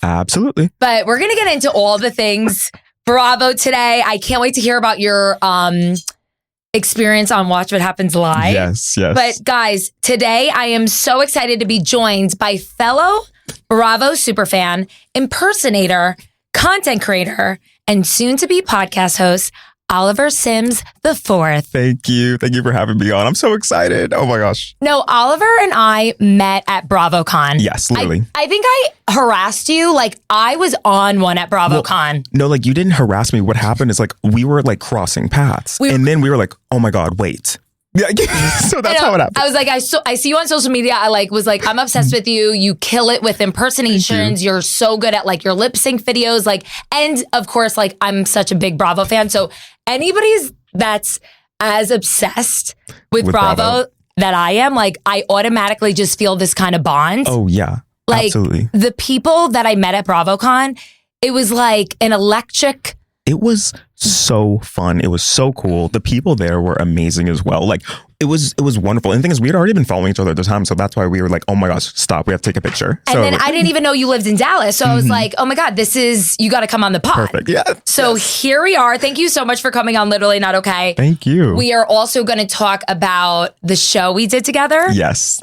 Absolutely. But we're going to get into all the things Bravo today. I can't wait to hear about your experience on Watch What Happens Live. Yes. But guys, today I am so excited to be joined by fellow Bravo superfan, impersonator, content creator, and soon-to-be podcast host, Oliver Sims IV. Thank you. Thank you for having me on. I'm so excited. Oh my gosh. No, Oliver and I met at BravoCon. Yes, literally. I think I harassed you. Like, I was on one at BravoCon. No, like, you didn't harass me. What happened is, like, we were, like, crossing paths. And then we were like, oh my God, wait. Yeah, so that's how it happened. I was like, I see you on social media. I was like, I'm obsessed with you. You kill it with impersonations. You're so good at like your lip sync videos. Like, and of course, like I'm such a big Bravo fan. So anybody's that's as obsessed with Bravo that I am, like I automatically just feel this kind of bond. Oh yeah, like absolutely. The people that I met at BravoCon, it was like an electric. It was so fun. It was so cool. The people there were amazing as well. Like it was wonderful. And the thing is, we had already been following each other at the time. So that's why we were like, oh my gosh, stop. We have to take a picture. And then I didn't even know you lived in Dallas. So I was like, oh my God, you got to come on the pod. Perfect. Yeah. So here we are. Thank you so much for coming on Literally Not Okay. Thank you. We are also going to talk about the show we did together. Yes.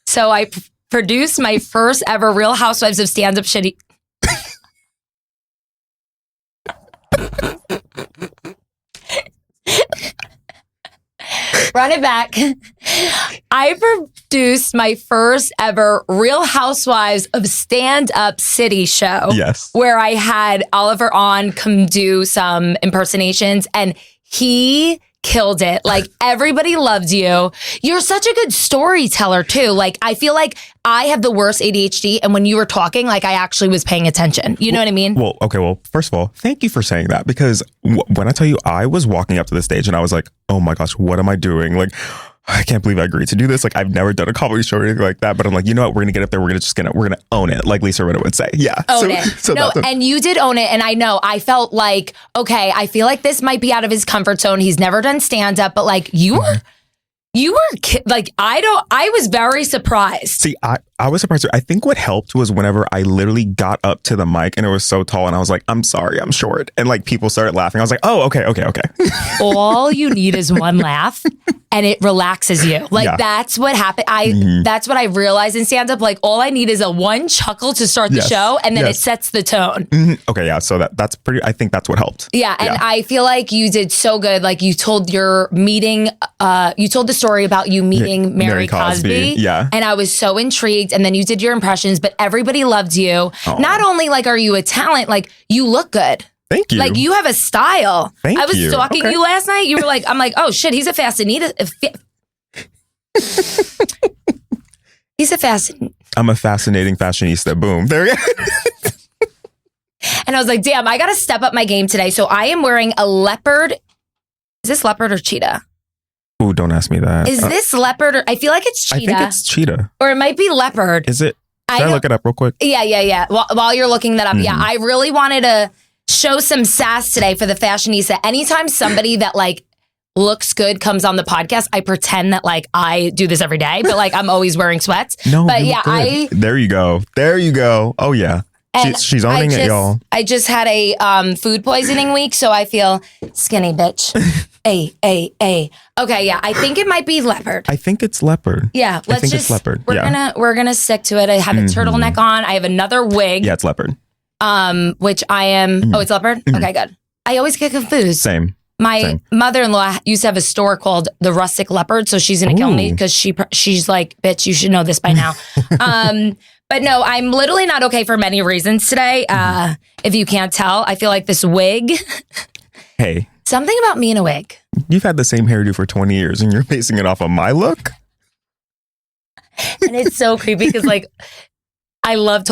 So I produced my first ever Real Housewives of Stand-Up Shitty. Run it back. I produced my first ever Real Housewives of Stand-Up City show. Yes. Where I had Oliver on come do some impersonations and he killed it. Like everybody loved you. You're such a good storyteller too. Like I feel like I have the worst ADHD and when you were talking, like I actually was paying attention. You know what I mean? Well, okay. Well, first of all, thank you for saying that because when I tell you, I was walking up to the stage and I was like, oh my gosh, what am I doing? Like, I can't believe I agreed to do this. Like, I've never done a comedy show or anything like that. But I'm like, you know what? We're going to get up there. We're going to own it. Like Lisa Rinna would say. Yeah. Own it. So no, and you did own it. And I know I felt like, okay, I feel like this might be out of his comfort zone. He's never done stand up, but like you were like, I was very surprised. See, I was surprised. I think what helped was whenever I literally got up to the mic and it was so tall and I was like, I'm sorry, I'm short. And like people started laughing. I was like, oh, okay. All you need is one laugh and it relaxes you. Like that's what happened. That's what I realized in stand up. Like all I need is a one chuckle to start the show and then it sets the tone. Okay. Yeah. So that's pretty, I think that's what helped. Yeah. And I feel like you did so good. Like you told your meeting, you told the story about you meeting Mary Cosby. Yeah. And I was so intrigued. And then you did your impressions, but everybody loved you. Oh. Not only like, are you a talent, like you look good. Thank you. Like you have a style. Thank you. I was stalking you last night. You were like, I'm like, oh shit, he's a I'm a fascinating fashionista. Boom. There you go. And I was like, damn, I got to step up my game today. So I am wearing a leopard. Is this leopard or cheetah? Ooh, don't ask me that. Is this leopard? Or, I feel like it's cheetah. I think it's cheetah. Or it might be leopard. Is it? Should I look it up real quick? Yeah. While you're looking that up, yeah. I really wanted to show some sass today for the fashionista. Anytime somebody that like looks good comes on the podcast, I pretend that like I do this every day, but like I'm always wearing sweats. No, but yeah, There you go. Oh yeah. She's owning it, y'all. I just had a food poisoning week, so I feel skinny, bitch. Hey. Okay, yeah, I think it might be leopard. I think it's leopard. Yeah, it's leopard. We're gonna stick to it. I have a turtleneck on. I have another wig. Yeah, it's leopard. Which I am. Oh, it's leopard. Okay, good. I always get confused. Same. My mother-in-law used to have a store called the Rustic Leopard, so she's gonna kill me because she's like, bitch, you should know this by now. But no, I'm literally not okay for many reasons today. If you can't tell, I feel like this wig. Hey. Something about me in a wig. You've had the same hairdo for 20 years and you're basing it off of my look? And it's so creepy because like, I love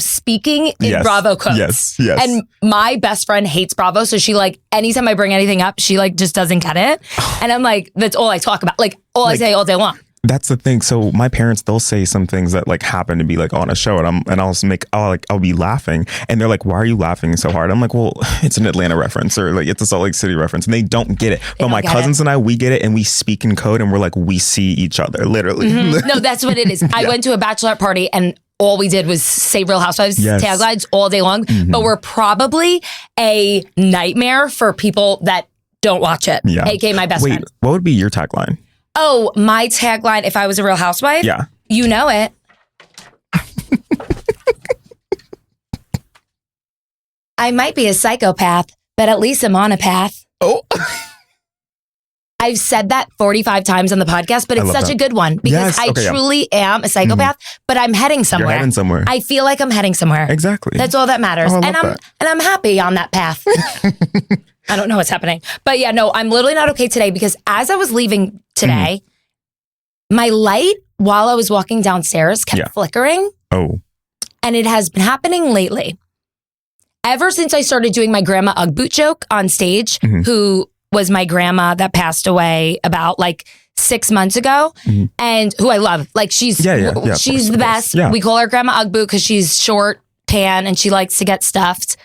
speaking in Bravo codes. Yes. And my best friend hates Bravo. So she like, anytime I bring anything up, she like just doesn't get it. And I'm like, that's all I talk about. Like all I say all day long. That's the thing. So my parents, they'll say some things that like happen to be like on a show and I'll be laughing and they're like, why are you laughing so hard? I'm like, well, it's an Atlanta reference or like it's a Salt Lake City reference and they don't get it. But my cousins and I, we get it and we speak in code and we're like, we see each other literally. No, that's what it is. I went to a bachelorette party and all we did was say Real Housewives Yes. taglines all day long. But we're probably a nightmare for people that don't watch it. Yeah. AKA my best friend. What would be your tagline? Oh, my tagline, if I was a Real Housewife? Yeah. You know it. I might be a psychopath, but at least I'm on a path. Oh. I've said that 45 times on the podcast, but it's such a good one because I truly am a psychopath, but I'm heading somewhere. You're heading somewhere. I feel like I'm heading somewhere. Exactly. That's all that matters. Oh, and I'm happy on that path. I don't know what's happening. But yeah, no, I'm literally not okay today because as I was leaving today, my light while I was walking downstairs kept flickering. Oh. And it has been happening lately. Ever since I started doing my grandma Ugg boot joke on stage, who was my grandma that passed away about like 6 months ago, and who I love. Like she's she's the best. Yeah. We call her Grandma Ugg boot because she's short, tan, and she likes to get stuffed.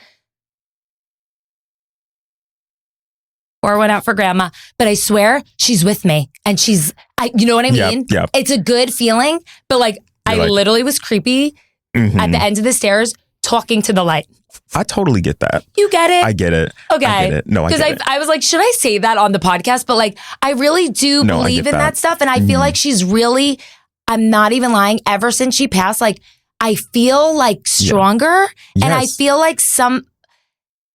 Or went out for grandma, but I swear she's with me, and you know what I mean? Yeah. It's a good feeling, but like I literally was creepy at the end of the stairs talking to the light. I totally get that. You get it? I get it. Okay. I get it. No, I get it. Because I was like, should I say that on the podcast? But like, I really do believe in that stuff. And I feel like she's really, I'm not even lying, ever since she passed, like, I feel like stronger. Yes. And I feel like something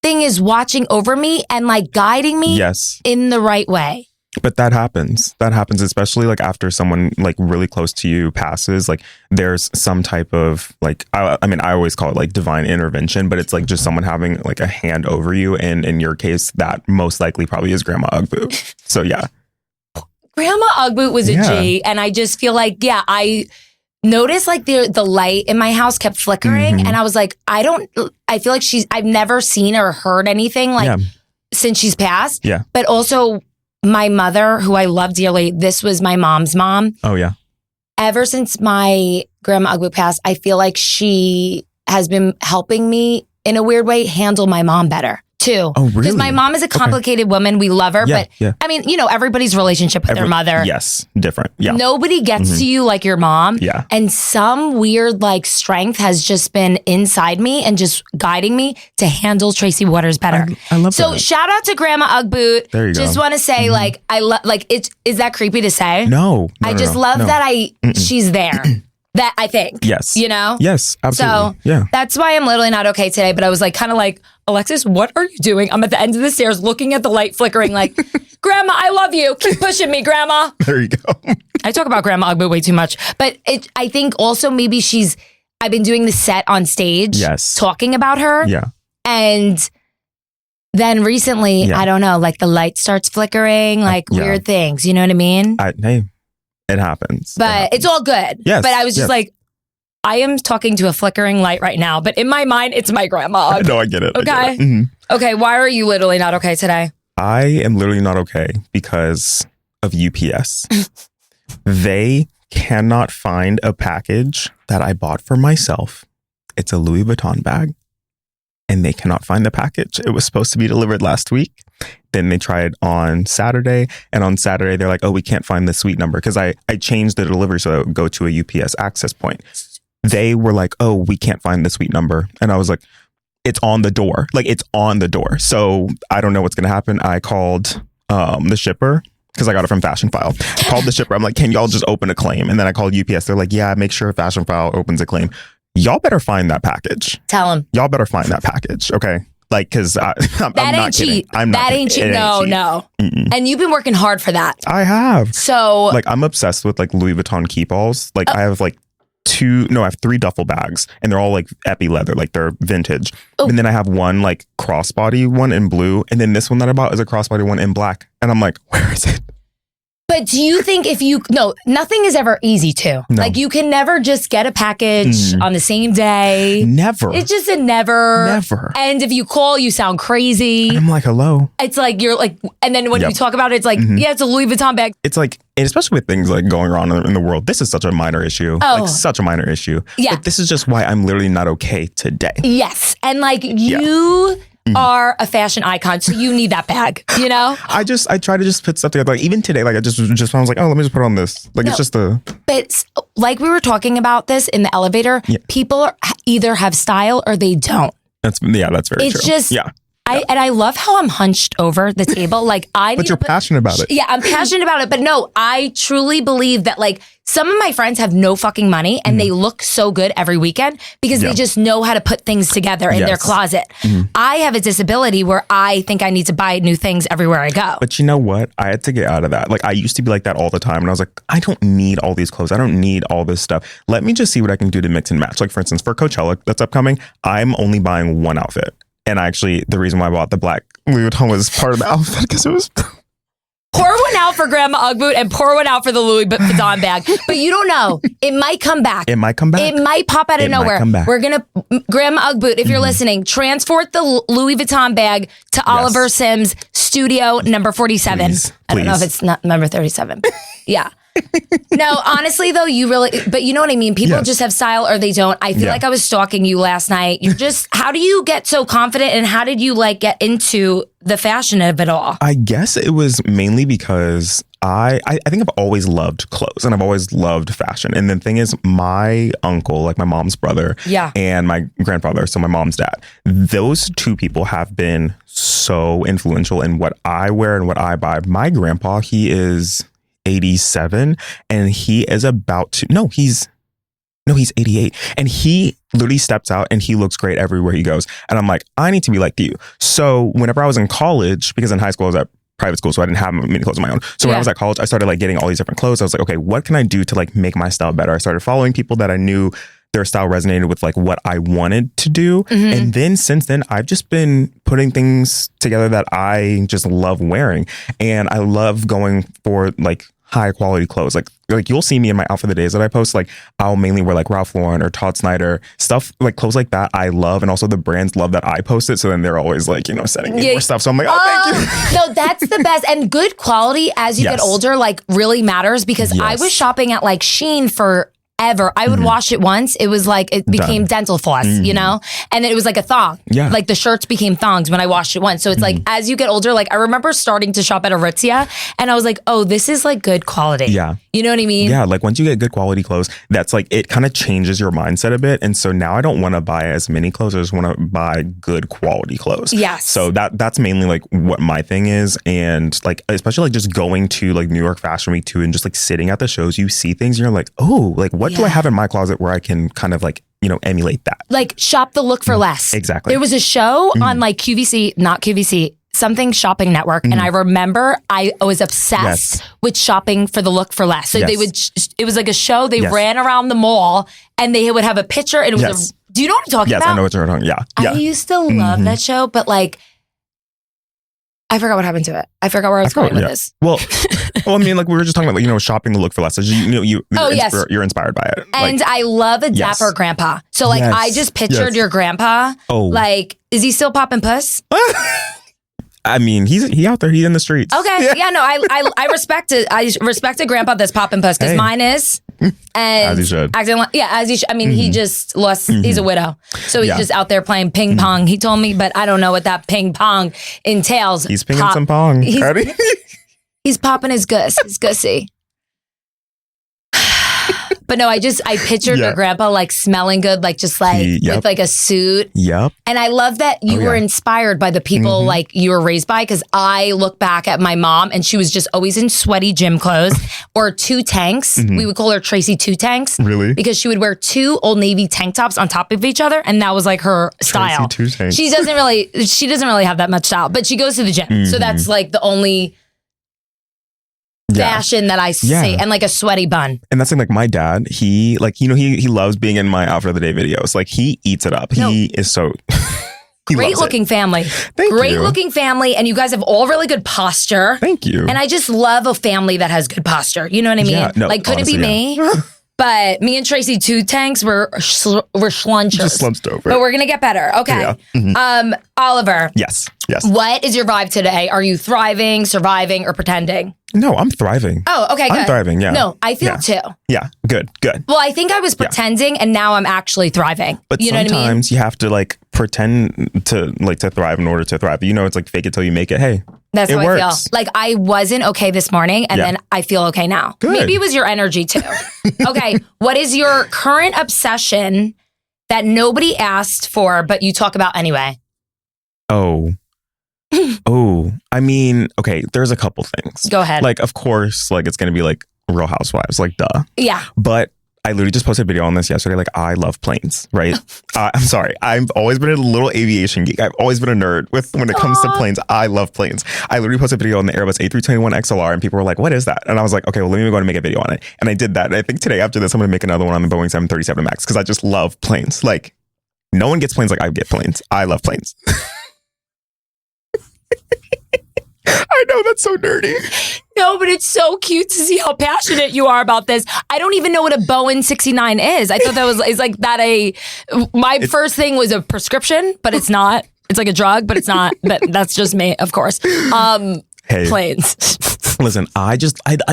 is watching over me and like guiding me in the right way. But that happens. That happens, especially like after someone like really close to you passes. Like there's some type of like, I mean, I always call it like divine intervention, but it's like just someone having like a hand over you. And in your case, that most likely probably is Grandma Ugg boot. So yeah. Grandma Ugg boot was a G. And I just feel like, I noticed like the light in my house kept flickering. And I was like, I feel like I've never seen or heard anything like since she's passed. Yeah. But also, my mother, who I love dearly, this was my mom's mom. Oh, yeah. Ever since my Grandma Ugg boot passed, I feel like she has been helping me in a weird way handle my mom better too. Oh, really? Because my mom is a complicated woman. We love her. But I mean, you know, everybody's relationship with their mother. Yes. Different. Yeah. Nobody gets to you like your mom. Yeah. And some weird like strength has just been inside me and just guiding me to handle Tracy Waters better. I love that. So shout out to Grandma Ugg boot. There you go. Just want to say like, I love, like, is that creepy to say? No. I just love that she's there. That I think. Yes. You know? Yes, absolutely. So that's why I'm literally not okay today. But I was like, kind of like, Alexis, what are you doing? I'm at the end of the stairs looking at the light flickering like, Grandma, I love you. Keep pushing me, Grandma. There you go. I talk about Grandma Ugg boot way too much. But I think also maybe I've been doing the set on stage. Yes. Talking about her. Yeah. And then recently, I don't know, like the light starts flickering, like weird things. You know what I mean? Hey. It happens. But it's all good. Yes. But I was just like, I am talking to a flickering light right now. But in my mind, it's my grandma. No, I get it. Okay. I get it. Okay. Why are you literally not okay today? I am literally not okay because of UPS. They cannot find a package that I bought for myself. It's a Louis Vuitton bag. And they cannot find the package. It was supposed to be delivered last week. Then they tried on Saturday. And on Saturday, they're like, oh, we can't find the suite number. Because I changed the delivery so it would go to a UPS access point. They were like, oh, we can't find the suite number. And I was like, it's on the door. Like, it's on the door. So I don't know what's going to happen. I called the shipper. Because I got it from Fashion File. I called the shipper. I'm like, can y'all just open a claim? And then I called UPS. They're like, yeah, make sure Fashion File opens a claim. Y'all better find that package. Tell them. Y'all better find that package, okay? Like, because I'm not kidding. That ain't cheap. No. And you've been working hard for that. I have. So, like, I'm obsessed with like Louis Vuitton keep-alls. Like, I have like I have 3 duffel bags, and they're all like epi leather, like they're vintage. Oh. And then I have one like crossbody one in blue, and then this one that I bought is a crossbody one in black. And I'm like, where is it? But do you think nothing is ever easy too. No. Like you can never just get a package on the same day. Never. It's just a never. Never. And if you call, you sound crazy. And I'm like, hello. It's like, you're like, and then when you talk about it, it's like, yeah, it's a Louis Vuitton bag. It's like, and especially with things like going on in the world, this is such a minor issue. Oh. Like such a minor issue. Yeah. But this is just why I'm literally not okay today. Yes. And like you are a fashion icon, so you need that bag, you know? I try to just put stuff together. Like even today, like I just I was like, oh, let me just put on this. Like it's just a. But like we were talking about this in the elevator, people either have style or they don't. That's very true. It's just yeah. And I love how I'm hunched over the table. Like but you're passionate about it. Yeah, I'm passionate about it. But no, I truly believe that like some of my friends have no fucking money and they look so good every weekend because they just know how to put things together in their closet. I have a disability where I think I need to buy new things everywhere I go. But you know what? I had to get out of that. Like I used to be like that all the time. And I was like, I don't need all these clothes. I don't need all this stuff. Let me just see what I can do to mix and match. Like for instance, for Coachella that's upcoming, I'm only buying one outfit. And actually, the reason why I bought the black Louis Vuitton was part of the outfit because it was. Pour one out for Grandma Ugg boot and pour one out for the Louis Vuitton bag. But you don't know. It might come back. It might come back. It might pop out of nowhere. We're going to, Grandma Ugg boot, if you're listening, transport the Louis Vuitton bag to Oliver Sims studio number 47. Please. I don't know if it's not number 37. Yeah. No, honestly though, but you know what I mean? People just have style or they don't. I feel like I was stalking you last night. You're just, how do you get so confident and how did you like get into the fashion of it all? I guess it was mainly because I think I've always loved clothes and I've always loved fashion. And the thing is, my uncle, like my mom's brother, and my grandfather, so my mom's dad, those two people have been so influential in what I wear and what I buy. My grandpa, he is 87 and he is he's 88 and he literally steps out and he looks great everywhere he goes. And I'm like, I need to be like you. So whenever I was in college, because in high school I was at private school, so I didn't have many clothes of my own. So when I was at college, I started like getting all these different clothes. I was like, okay, what can I do to like make my style better? I started following people that I knew their style resonated with like what I wanted to do. And then since then, I've just been putting things together that I just love wearing. And I love going for like high quality clothes. Like you'll see me in my outfit of the days that I post. Like I'll mainly wear like Ralph Lauren or Todd Snyder stuff, like clothes like that I love. And also the brands love that I post it. So then they're always like, sending me more stuff. So I'm like, thank you. No, that's the best. And good quality as you get older, like really matters because I was shopping at like Shein forever. I would wash it once. It was like, it became dental floss, you know? And then it was like a thong. Yeah. Like the shirts became thongs when I washed it once. So it's like, as you get older, like I remember starting to shop at Aritzia and I was like, oh, this is like good quality. Yeah. You know what I mean? Yeah. Like once you get good quality clothes, that's like, it kind of changes your mindset a bit. And so now I don't want to buy as many clothes. I just want to buy good quality clothes. Yes. So that's mainly like what my thing is. And like, especially like just going to like New York Fashion Week too, and just like sitting at the shows, you see things and you're like, oh, like what do I have in my closet where I can kind of like, emulate that? Like shop the look for less. Exactly. There was a show on like not QVC, something shopping network. And I remember I was obsessed with shopping for the look for less. So they would, it was like a show. They ran around the mall and they would have a picture and it was do you know what I'm talking about? Yes, I know what you're talking about. Yeah. I used to love that show, but like, I forgot what happened to it. I forgot where I was going with this. Well, I mean, like we were just talking about, like, shopping the look for less. You're inspired by it. And I love a dapper grandpa. So like, I just pictured your grandpa. Oh, like, is he still popping puss? I mean, he out there. He's in the streets. Okay, yeah, no, I respect it. I respect a grandpa that's popping puss because mine is. And as he should. Acting like, as he should. I mean, he just lost. He's a widow, so he's just out there playing ping pong. He told me, but I don't know what that ping pong entails. He's pinging some pong. He's popping his gussy. But no, I pictured your grandpa like smelling good, like just like with like a suit. Yep. And I love that you were inspired by the people like you were raised by, because I look back at my mom and she was just always in sweaty gym clothes or two tanks. We would call her Tracy Two Tanks. Really? Because she would wear two Old Navy tank tops on top of each other, and that was like her style. Tracy Two Tanks. She doesn't really have that much style, but she goes to the gym. So that's like the only fashion that I see, and like a sweaty bun. And that's like my dad, he like, he loves being in my outfit of the day videos. Like he eats it up. He is so great looking family. Great looking family. And you guys have all really good posture. Thank you. And I just love a family that has good posture. You know what I mean? Yeah, no, like, could honestly, it be me? But me and Tracy, 2 tanks, we're schlunchers. Just slunched over. But we're going to get better. Okay. Yeah. Mm-hmm. Oliver. Yes. What is your vibe today? Are you thriving, surviving, or pretending? No, I'm thriving. Oh, okay, good. I'm thriving, yeah. No, I feel too. Yeah, good. Well, I think I was pretending and now I'm actually thriving. But you know what I mean? sometimes you have to like pretend to thrive in order to thrive. You know, it's like fake it till you make it. Hey, that's it how works. I feel. Like I wasn't okay this morning and then I feel okay now. Good. Maybe it was your energy too. Okay, what is your current obsession that nobody asked for but you talk about anyway? I mean, okay, there's a couple things. Go ahead. Like, of course, like it's going to be like Real Housewives, like duh. Yeah. But I literally just posted a video on this yesterday. Like, I love planes, right? I'm sorry. I've always been a little aviation geek. I've always been a nerd when it comes to planes. I love planes. I literally posted a video on the Airbus A321 XLR and people were like, what is that? And I was like, okay, well, let me go and make a video on it. And I did that. And I think today after this, I'm going to make another one on the Boeing 737 MAX because I just love planes. Like, no one gets planes like I get planes. I love planes. I know, that's so nerdy. No, but it's so cute to see how passionate you are about this. I don't even know what a Boeing 69 is. I thought that was like that my first thing was a prescription, but it's not. It's like a drug, but it's not. But that's just me, of course. Hey. Planes. Listen, I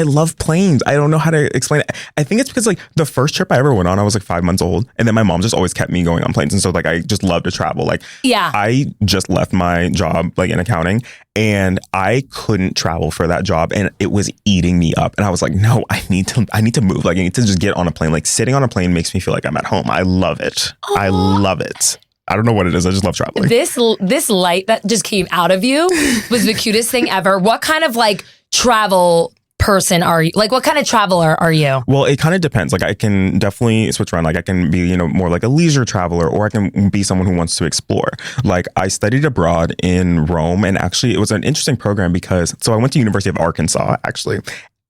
love planes. I don't know how to explain it. I think it's because like the first trip I ever went on, I was like 5 months old. And then my mom just always kept me going on planes. And so like, I just love to travel. Like, I just left my job like in accounting and I couldn't travel for that job. And it was eating me up. And I was like, no, I need to move. Like I need to just get on a plane. Like sitting on a plane makes me feel like I'm at home. I love it. Aww. I love it. I don't know what it is. I just love traveling. This light that just came out of you was the cutest thing ever. What kind of like travel person are you? Like what kind of traveler are you? Well, it kind of depends. Like I can definitely switch around. Like I can be, you know, more like a leisure traveler or I can be someone who wants to explore. Like I studied abroad in Rome and actually it was an interesting program because I went to University of Arkansas actually.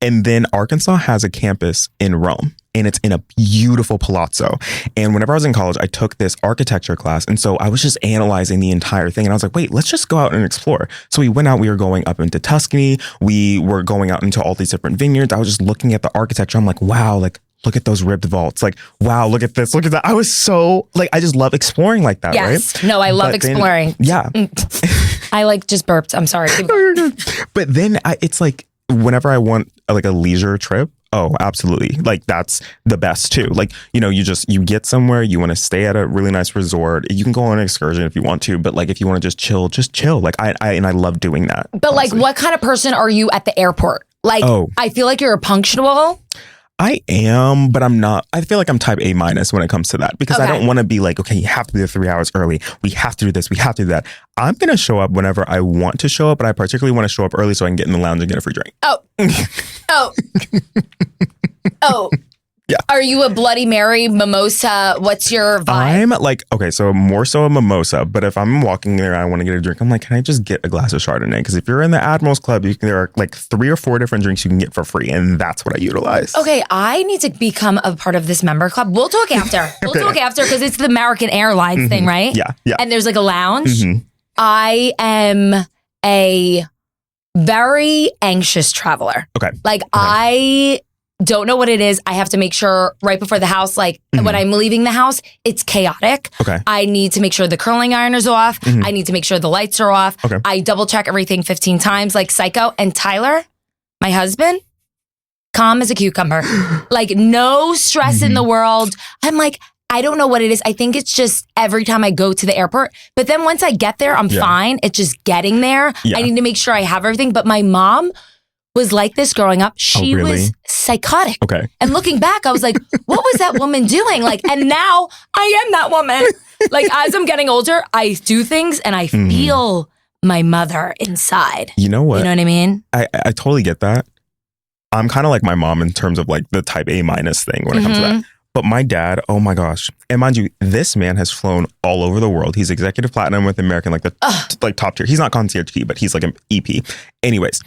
And then Arkansas has a campus in Rome and it's in a beautiful palazzo. And whenever I was in college, I took this architecture class. And so I was just analyzing the entire thing. And I was like, wait, let's just go out and explore. So we went out, we were going up into Tuscany. We were going out into all these different vineyards. I was just looking at the architecture. I'm like, wow, like, look at those ribbed vaults. Like, wow, look at this, look at that. I was so like, I just love exploring like that, right? No, I love exploring. I like just burped. I'm sorry. But then it's like, whenever I want like a leisure trip, oh, absolutely. Like that's the best too. Like, you know, you get somewhere, you want to stay at a really nice resort. You can go on an excursion if you want to, but like if you want to just chill. Like I love doing that. But honestly. Like what kind of person are you at the airport? Like, I feel like you're a punctual. I am, but I'm not. I feel like I'm type A- when it comes to that because I don't want to be like, okay, you have to be there 3 hours early. We have to do this. We have to do that. I'm going to show up whenever I want to show up, but I particularly want to show up early so I can get in the lounge and get a free drink. Yeah. Are you a Bloody Mary, mimosa? What's your vibe? I'm like, okay, so more so a mimosa, but if I'm walking there and I want to get a drink, I'm like, can I just get a glass of Chardonnay? Because if you're in the Admiral's Club, there are like 3 or 4 different drinks you can get for free, and that's what I utilize. Okay, I need to become a part of this member club. We'll talk after. We'll talk after because it's the American Airlines thing, right? Yeah. And there's like a lounge. I am a very anxious traveler. Okay. Like I don't know what it is. I have to make sure right before the house, like when I'm leaving the house, it's chaotic. Okay. I need to make sure the curling iron is off. I need to make sure the lights are off. Okay. I double check everything 15 times like psycho. And Tyler, my husband, calm as a cucumber. Like no stress in the world. I'm like, I don't know what it is. I think it's just every time I go to the airport. But then once I get there, I'm fine. It's just getting there. Yeah. I need to make sure I have everything. But my mom was like this growing up. She was psychotic. Okay. And looking back, I was like, what was that woman doing? Like, and now I am that woman. Like, as I'm getting older, I do things and I feel my mother inside. You know what? You know what I mean? I totally get that. I'm kind of like my mom in terms of like the type A- thing when it comes to that. But my dad, oh my gosh. And mind you, this man has flown all over the world. He's executive platinum with American, like the like top tier. He's not concierge key, but he's like an EP. Anyways,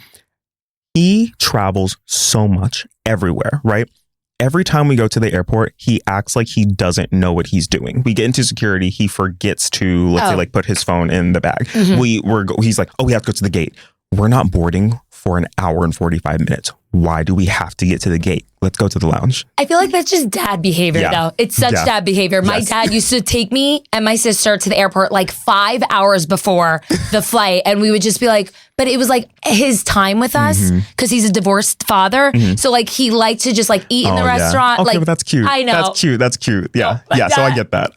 he travels so much everywhere, right? Every time we go to the airport, he acts like he doesn't know what he's doing. We get into security. He forgets to, let's say, like put his phone in the bag. He's like, oh, we have to go to the gate. We're not boarding for an hour and 45 minutes. Why do we have to get to the gate? Let's go to the lounge. I feel like that's just dad behavior, though. It's such dad behavior. My dad used to take me and my sister to the airport like 5 hours before the flight. And we would just be like, but it was like his time with us because he's a divorced father. So like he liked to just like eat in the restaurant. Okay, like, but that's cute. I know. That's cute. Yeah. Yeah. So I get that.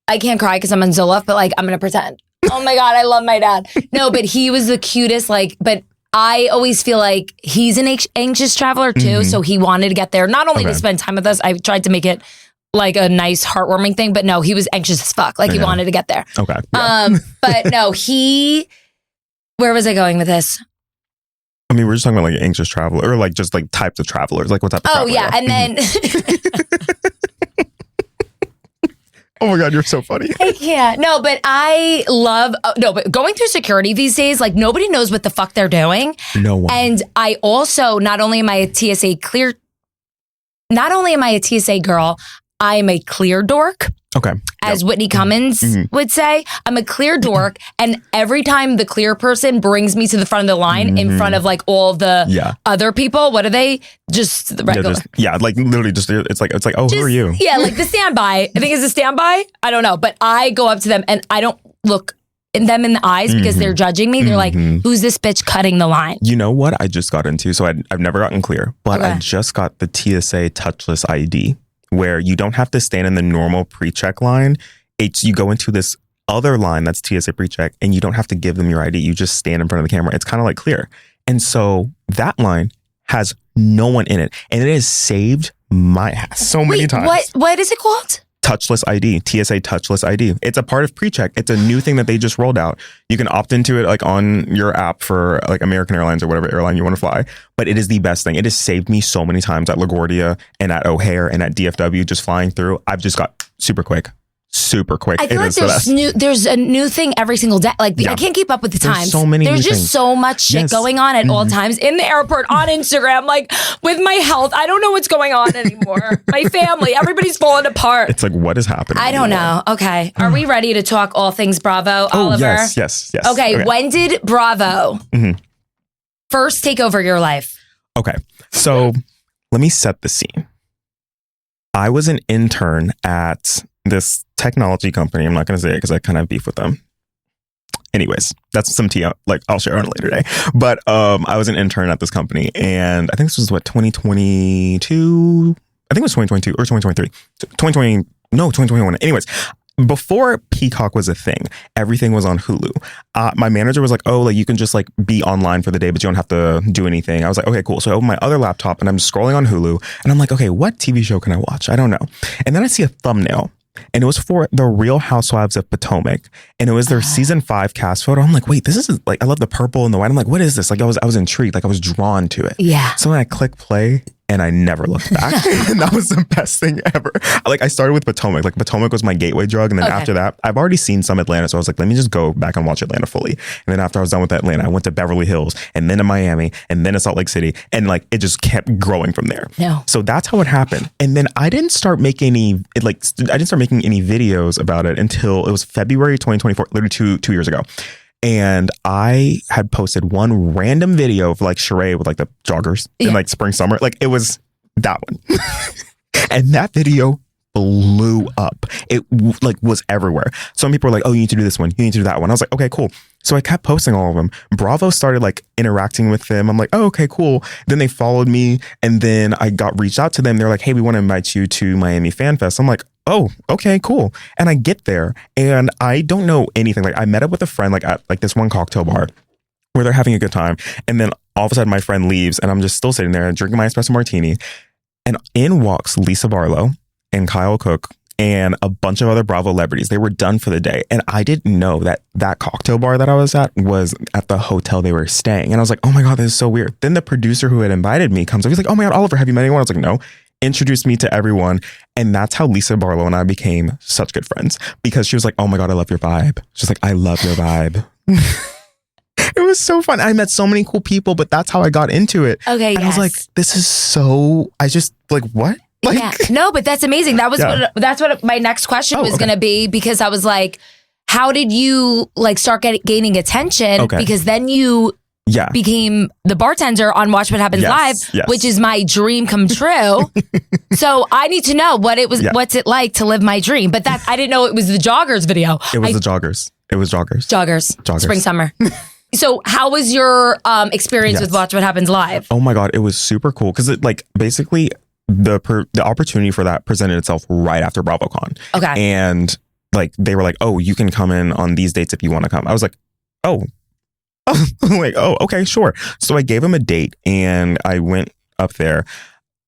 I can't cry because I'm on Zoloft, but like I'm going to pretend. Oh my God, I love my dad. No, but he was the cutest. Like, but I always feel like he's an anxious traveler too. So he wanted to get there, not only to spend time with us. I tried to make it like a nice, heartwarming thing, but no, he was anxious as fuck. Like he wanted to get there. Okay. Yeah. But no, where was I going with this? I mean, we're just talking about like anxious traveler or like just like types of travelers, like what type of traveler. Oh yeah. And then oh my God, you're so funny. I can't. No, but I love, but going through security these days, like nobody knows what the fuck they're doing. No one. And I also, not only am I a TSA girl, I am a clear dork. Okay. As Whitney Cummings would say, I'm a clear dork. And every time the clear person brings me to the front of the line in front of like all the other people, what are they? Just the regular. Like literally just, it's like, oh, who are you? Yeah, like the standby. I think it's a standby. I don't know. But I go up to them and I don't look them in the eyes because they're judging me. They're like, who's this bitch cutting the line? You know what I just got into? So I've never gotten clear, but I just got the TSA touchless ID. Where you don't have to stand in the normal pre-check line. You go into this other line that's TSA pre-check and you don't have to give them your ID. You just stand in front of the camera. It's kind of like clear. And so that line has no one in it. And it has saved my ass so many times. What is it called? Touchless ID, TSA touchless ID. It's a part of pre-check. It's a new thing that they just rolled out. You can opt into it like on your app for like American Airlines or whatever airline you want to fly. But it is the best thing. It has saved me so many times at LaGuardia and at O'Hare and at DFW just flying through. I've just got super quick. I feel like there's a new thing every single day. Like I can't keep up with the times. There's just so much shit going on at all times in the airport, on Instagram, like with my health. I don't know what's going on anymore. My family, everybody's falling apart. It's like, what is happening? I don't know. Okay. Are we ready to talk all things Bravo, Oliver? Yes. Okay. When did Bravo first take over your life? Okay. So let me set the scene. I was an intern at this technology company. I'm not going to say it because I kind of have beef with them. Anyways, that's some tea. Like I'll share on a later day. But I was an intern at this company, and I think this was 2022. I think it was 2022 or 2023. 2021. Anyways, before Peacock was a thing, everything was on Hulu. My manager was like, oh, like you can just like be online for the day, but you don't have to do anything. I was like, okay, cool. So I open my other laptop and I'm scrolling on Hulu and I'm like, okay, what TV show can I watch? I don't know. And then I see a thumbnail and it was for The Real Housewives of Potomac. And it was their season 5 cast photo. I'm like, wait, this is like, I love the purple and the white. I'm like, what is this? Like I was intrigued. Like I was drawn to it. Yeah. So when I click play, and I never looked back. And that was the best thing ever. Like I started with Potomac. Like Potomac was my gateway drug. And then after that, I've already seen some Atlanta. So I was like, let me just go back and watch Atlanta fully. And then after I was done with Atlanta, I went to Beverly Hills and then to Miami and then to Salt Lake City. And like, it just kept growing from there. No. So that's how it happened. And then I didn't start making any videos about it until it was February 2024, literally two years ago. And I had posted one random video of like Sheree with like the joggers in like spring, summer. Like it was that one. And that video blew up. It like was everywhere. Some people were like, oh, you need to do this one. You need to do that one. I was like, okay, cool. So I kept posting all of them. Bravo started like interacting with them. I'm like, oh, okay, cool. Then they followed me. And then I got reached out to them. They're like, hey, we want to invite you to Miami Fan Fest. I'm like, oh, okay, cool. And I get there and I don't know anything. Like I met up with a friend like at like this one cocktail bar where they're having a good time. And then all of a sudden my friend leaves and I'm just still sitting there drinking my espresso martini. And in walks Lisa Barlow and Kyle Cook and a bunch of other Bravo celebrities. They were done for the day. And I didn't know that that cocktail bar that I was at was at the hotel they were staying. And I was like, oh my God, this is so weird. Then the producer who had invited me comes up. He's like, oh my God, Oliver, have you met anyone? I was like, no. Introduced me to everyone. And that's how Lisa Barlow and I became such good friends because she was like, oh my God, I love your vibe. She's like, I love your vibe. It was so fun. I met so many cool people, but that's how I got into it. Okay. And I was like, this is so, I just like, what? Like, yeah. No, but that's amazing. That was that's what my next question was going to be, because I was like, how did you like start gaining attention? Okay. Because then you became the bartender on Watch What Happens Live, which is my dream come true. So I need to know what's it like to live my dream. But I didn't know it was the joggers video. It was the joggers. It was joggers. Joggers. Spring, summer. So how was your experience with Watch What Happens Live? Oh my God, it was super cool because it basically the opportunity for that presented itself right after BravoCon. Okay. And they were like, oh, you can come in on these dates if you want to come. I was like, oh. I'm like, oh, okay, sure. So I gave him a date and I went up there.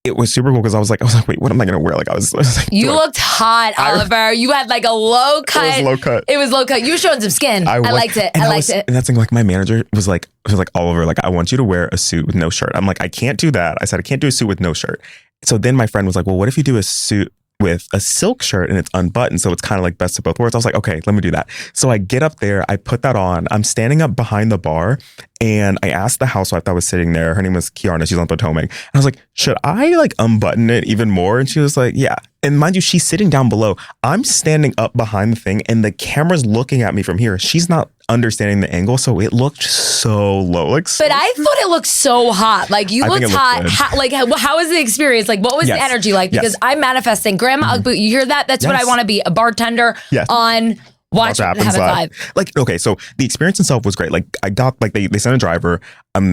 It was super cool because I was like, wait, what am I going to wear? I was like, you looked hot, Oliver. You had a low cut. It was low cut. It was low cut. You were showing some skin. I liked it. I liked it. And that's thing, my manager was like, Oliver, I want you to wear a suit with no shirt. I'm like, I can't do that. I said, I can't do a suit with no shirt. So then my friend was like, well, what if you do a suit with a silk shirt and it's unbuttoned, so it's kind of best of both worlds. I was like, okay, let me do that. So I get up there, I put that on. I'm standing up behind the bar, and I asked the housewife that was sitting there. Her name was Kiarna. She's on Potomac. And I was like, should I unbutton it even more? And she was like, yeah. And mind you, she's sitting down below. I'm standing up behind the thing, and the camera's looking at me from here. She's not understanding the angle, so it looked so low. But I thought it looked so hot. You looked hot. How was the experience? What was the energy like? Because I'm manifesting. Grandma Ugg Boot, you hear that? That's what I want to be, a bartender on Watch What Happens Live. Okay, so the experience itself was great. I got, they sent a driver,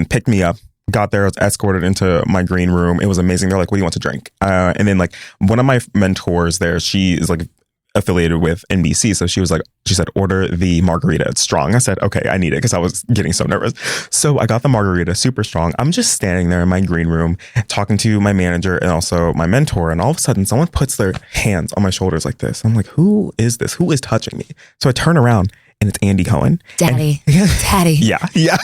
picked me up, got there, I was escorted into my green room. It was amazing. They're like, what do you want to drink? And then one of my mentors there, she is affiliated with NBC. So she said, order the margarita. It's strong. I said, okay, I need it because I was getting so nervous. So I got the margarita, super strong. I'm just standing there in my green room talking to my manager and also my mentor. And all of a sudden someone puts their hands on my shoulders like this. I'm like, who is this? Who is touching me? So I turn around and it's Andy Cohen. Daddy. Yeah.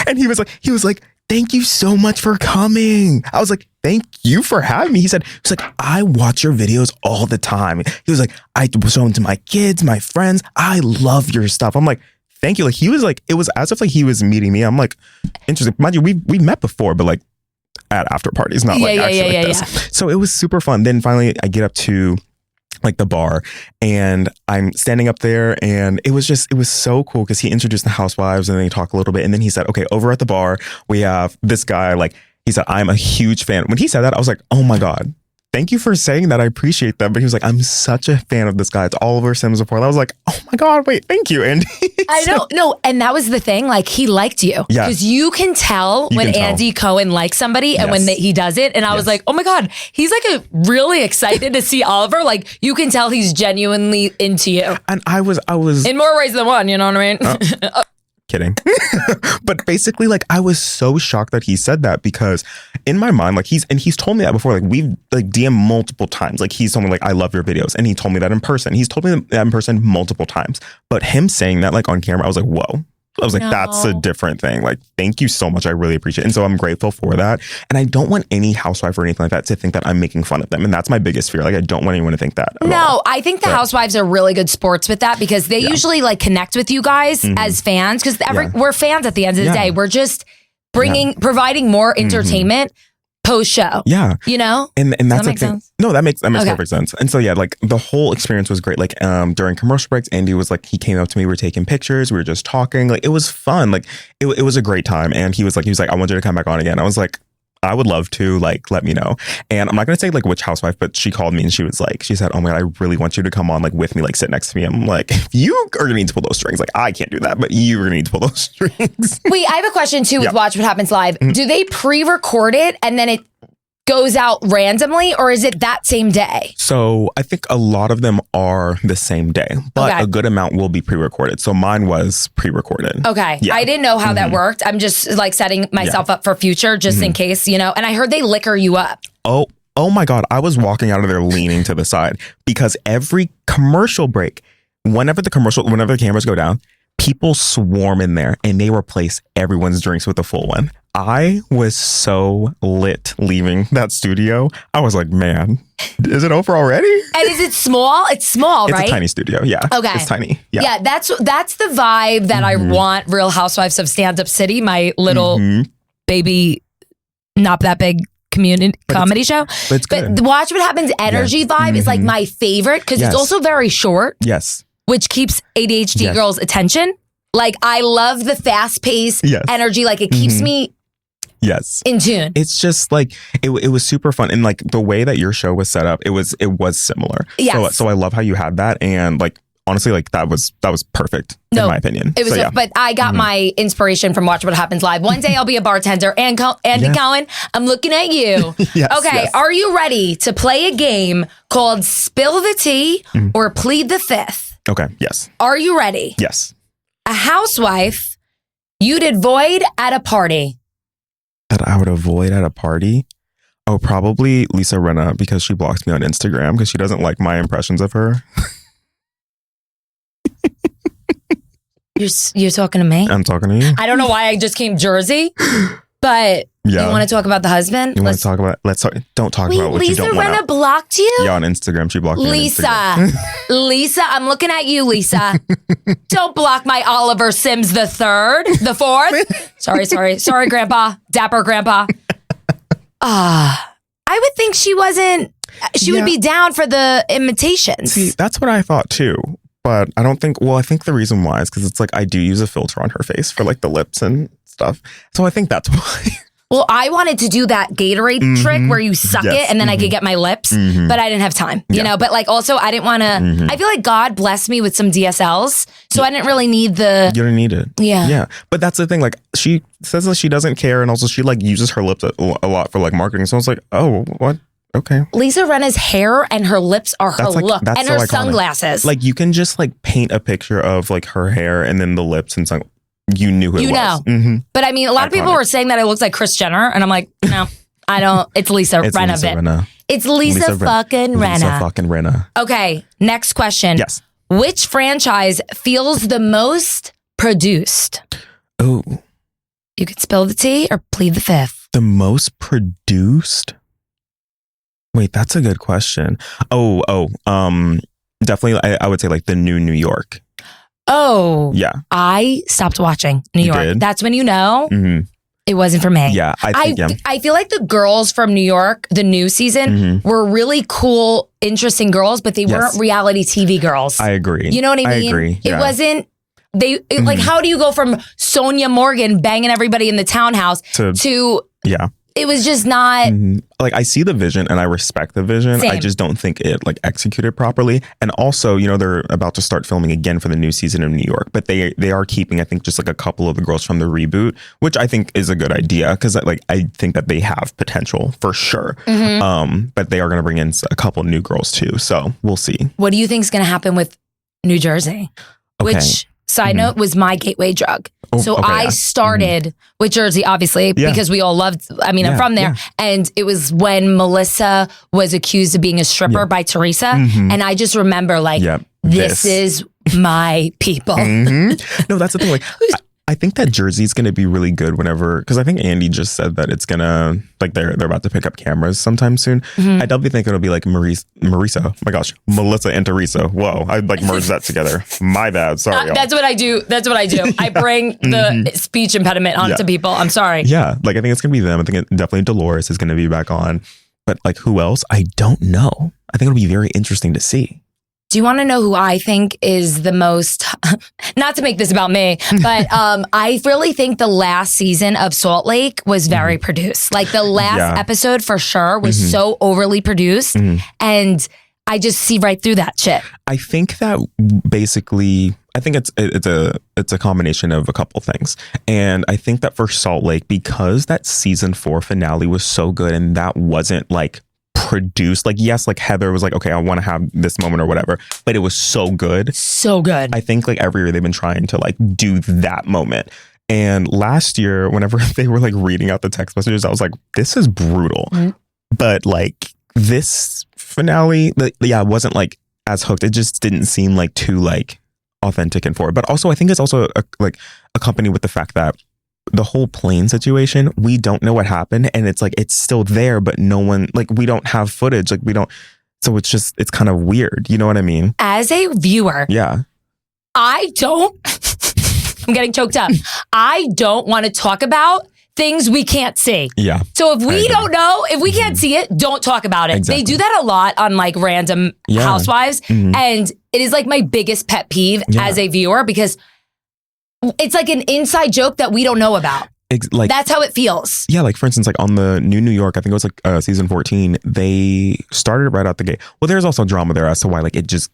And he was like, thank you so much for coming. I was like, thank you for having me. He was like, I watch your videos all the time. He was like, I show them to my kids, my friends. I love your stuff. I'm like, thank you. He was like, it was as if he was meeting me. I'm like, interesting. Mind you, we met before, but at after parties, not actually this. Yeah. So it was super fun. Then finally I get up to the bar and I'm standing up there and it was so cool because he introduced the housewives and then he talked a little bit and then he said, okay, over at the bar we have this guy, he said, I'm a huge fan. When he said that, I was like, oh my God, thank you for saying that. I appreciate that. But he was like, I'm such a fan of this guy. It's Oliver Sims before. I was like, oh my God, wait, thank you, Andy. I know. No, and that was the thing. He liked you. Yeah. Because you can tell when Andy Cohen likes somebody and when he does it. And I was like, oh my God, he's really excited to see Oliver. You can tell he's genuinely into you. And I was in more ways than one, you know what I mean? Kidding. But basically, I was so shocked that he said that because in my mind, he's told me that before. We've DM'd multiple times. He's told me I love your videos. And he told me that in person. He's told me that in person multiple times. But him saying that on camera, I was like, whoa. I was like, that's a different thing. Thank you so much. I really appreciate it. And so I'm grateful for that. And I don't want any housewife or anything like that to think that I'm making fun of them. And that's my biggest fear. I don't want anyone to think that. No, I think the housewives are really good sports with that because they usually connect with you guys as fans because we're fans at the end of the day. We're just providing more entertainment post-show. Yeah. You know? And that's that make sense? No, that makes perfect sense. And so, the whole experience was great. During commercial breaks, Andy was he came up to me, we were taking pictures, we were just talking. It was fun. It was a great time. And he was like, I want you to come back on again. I was like, I would love to, let me know. And I'm not going to say which housewife, but she called me and she said, oh my God, I really want you to come on with me, sit next to me. I'm like, if you are going to need to pull those strings, I can't do that, but you're going to need to pull those strings. Wait, I have a question too with Watch What Happens Live. Mm-hmm. Do they pre-record it and then it goes out randomly or is it that same day? So I think a lot of them are the same day, but a good amount will be pre-recorded. So mine was pre-recorded. Okay. Yeah. I didn't know how that worked. I'm just setting myself up for future just in case, And I heard they liquor you up. Oh my God. I was walking out of there leaning to the side because every commercial break, whenever the cameras go down, people swarm in there and they replace everyone's drinks with a full one. I was so lit leaving that studio. I was like, man, is it over already? And is it small? It's small, right? It's a tiny studio. Yeah. Okay. It's tiny. Yeah. Yeah. That's the vibe that I want Real Housewives of Stand-Up City, my little baby, not that big comedy show. But the Watch What Happens energy vibe is my favorite because it's also very short. Yes. Which keeps ADHD girls' attention. Like, I love the fast pace energy. Like, it keeps me in tune. It's just like, it was super fun. And like the way that your show was set up, it was similar. Yes. So I love how you had that. And like, honestly, like that was perfect in my opinion. It was, but I got my inspiration from Watch What Happens Live. One day I'll be a bartender. And Andy Cohen, I'm looking at you. Are you ready to play a game called Spill the Tea or Plead the Fifth? Okay, yes. Are you ready? Yes. A housewife you'd avoid at a party. That I would avoid at a party? Oh, probably Lisa Rinna, because she blocks me on Instagram because she doesn't like my impressions of her. You're talking to me? I'm talking to you. I don't know why I just came Jersey, but you want to talk about the husband? You want to talk about? Don't talk about what Lisa you don't want. Lisa Rinna blocked you? Yeah, on Instagram she blocked me. Lisa, I'm looking at you, Lisa. Don't block my Oliver Sims the fourth. Sorry, Grandpa, dapper Grandpa. I would think she wasn't. She would be down for the imitations. See, that's what I thought too. But I don't think, I think the reason why is because it's like I do use a filter on her face for like the lips and stuff. So I think that's why. Well, I wanted to do that Gatorade trick where you suck it and then I could get my lips, but I didn't have time, you know? But like also I didn't want to, I feel like God blessed me with some DSLs. So I didn't really need the. You don't need it. Yeah. Yeah. But that's the thing. Like she says that she doesn't care. And also she like uses her lips a lot for like marketing. So I was like, oh, what? Okay. Lisa Rinna's hair and her lips are her look, and her sunglasses. Like you can just like paint a picture of like her hair and then the lips and you knew who it was. You know. But I mean, a lot of people were saying that it looks like Kris Jenner, and I'm like, no, I don't. It's Lisa Rinna. It's Lisa fucking Rinna. Lisa fucking Rinna. Okay, next question. Yes. Which franchise feels the most produced? Oh. You could spill the tea or plead the fifth. The most produced? Wait, that's a good question. Definitely, I would say like the new New York. Oh. Yeah. I stopped watching New York. Did? That's when it wasn't for me. Yeah, I feel like the girls from New York, the new season, were really cool, interesting girls, but they weren't reality TV girls. I agree. You know what I mean? I agree. Yeah. It wasn't. Like, how do you go from Sonia Morgan banging everybody in the townhouse to it was just not. Like, I see the vision and I respect the vision. Same. I just don't think it like executed properly. And also, you know, they're about to start filming again for the new season of New York, but they are keeping, I think, just like a couple of the girls from the reboot, which I think is a good idea because like I think that they have potential for sure. But they are going to bring in a couple new girls too. So we'll see. What do you think is going to happen with New Jersey? Okay. Which, side note, was my gateway drug. I started with Jersey, obviously, because we all loved, I'm from there. And it was when Melissa was accused of being a stripper by Teresa. And I just remember like, this is my people. No, that's the thing. Like, I think that Jersey's going to be really good whenever, because I think Andy just said that it's going to, like they're about to pick up cameras sometime soon. I definitely think it'll be like Marisa. Oh my gosh, Melissa and Teresa. Whoa, I'd like merge that together. My bad. Sorry. That's what I do. I bring the speech impediment onto people. I'm sorry. Yeah, like I think it's going to be them. I think definitely Dolores is going to be back on. But like who else? I don't know. I think it'll be very interesting to see. Do you want to know who I think is the most, not to make this about me, but I really think the last season of Salt Lake was very produced. Like the last episode for sure was so overly produced. And I just see right through that shit. I think that basically, I think it's a combination of a couple things. And I think that for Salt Lake, because that season 4 finale was so good and that wasn't like produced, like yes, like Heather was like, okay, I want to have this moment or whatever, but it was so good. I think like every year they've been trying to like do that moment. And last year, whenever they were like reading out the text messages, I was like, this is brutal. But like this finale, it wasn't like as hooked. It just didn't seem like too like authentic and forward. But also I think it's also accompanied with the fact that the whole plane situation, we don't know what happened, and it's like it's still there, but no one, like we don't have footage, like we don't, so it's kind of weird, you know what I mean? As a viewer, I don't I'm getting choked up. I don't want to talk about things we can't see. So if we don't know, if we can't see it, don't talk about it. They do that a lot on like random Housewives, and it is like my biggest pet peeve as a viewer, because it's like an inside joke that we don't know about. Like that's how it feels. Yeah, like for instance, like on the New York, I think it was like season 14, they started right out the gate. Well, there's also drama there as to why like it just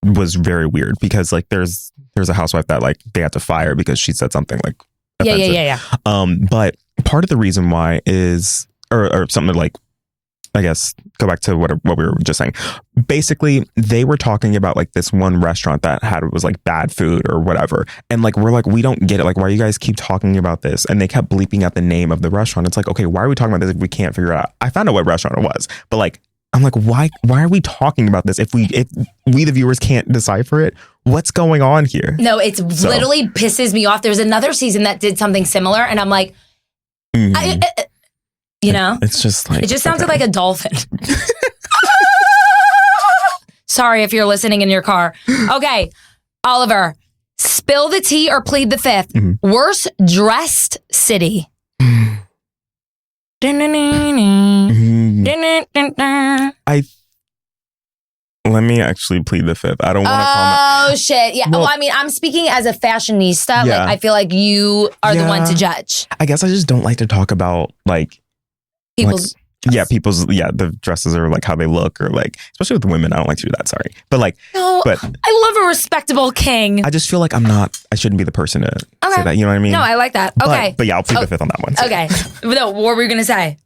was very weird because like there's a housewife that like they had to fire because she said something like offensive. Yeah. But part of the reason why is or something like, I guess, go back to what we were just saying. Basically, they were talking about like this one restaurant that was like bad food or whatever. And like, we're like, we don't get it. Like, why you guys keep talking about this? And they kept bleeping out the name of the restaurant. It's like, okay, why are we talking about this if we can't figure it out? I found out what restaurant it was, but like, I'm like, why are we talking about this if we the viewers can't decipher it? What's going on here? No, it's literally pisses me off. There's another season that did something similar, and I'm like, you know, it's just like, it just sounded like a dolphin. Sorry if you're listening in your car. Okay, Oliver, spill the tea or plead the fifth. Worst dressed city. Let me actually plead the fifth. I don't want to call Oh shit! Yeah. Well, I mean, I'm speaking as a fashionista. Yeah. Like, I feel like you are the one to judge. I guess I just don't like to talk about like people's. The dresses or like how they look or like, especially with women. I don't like to do that. Sorry, but like, no, but I love a respectable king. I just feel like I shouldn't be the person to say that. You know what I mean? No, I like that. Okay, but yeah, I'll plead the fifth on that one. So. Okay, no, what were we gonna say?